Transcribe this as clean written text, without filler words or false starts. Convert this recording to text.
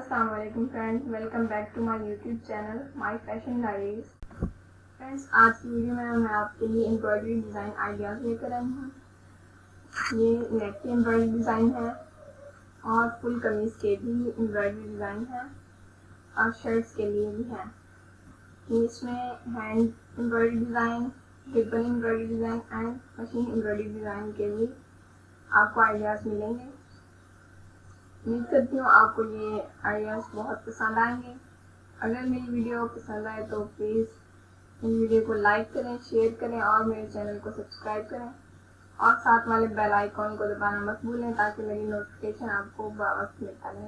अस्सलाम वालेकुम friends, welcome back to my YouTube channel my fashion diaries. Friends, आज की वीडियो में मैं आपके लिए एम्ब्रॉयडरी डिज़ाइन आइडियाज़ लेकर आई हूँ। ये नेक की एम्ब्रॉयडरी डिज़ाइन है और फुल कमीज़ के भी एम्ब्रॉयडरी डिज़ाइन है और शर्ट्स के लिए भी है। इसमें hand embroidery design, ribbon embroidery design and machine embroidery design के भी आपको आइडियाज़ मिलेंगे। उम्मीद करती हूँ आपको ये आइडियाज़ बहुत पसंद आएंगे। अगर मेरी वीडियो पसंद आए तो प्लीज़ इस वीडियो को लाइक करें, शेयर करें और मेरे चैनल को सब्सक्राइब करें और साथ वाले बेल आइकॉन को दबाना मत भूलें ताकि मेरी नोटिफिकेशन आपको बवक्त मिलता रहे।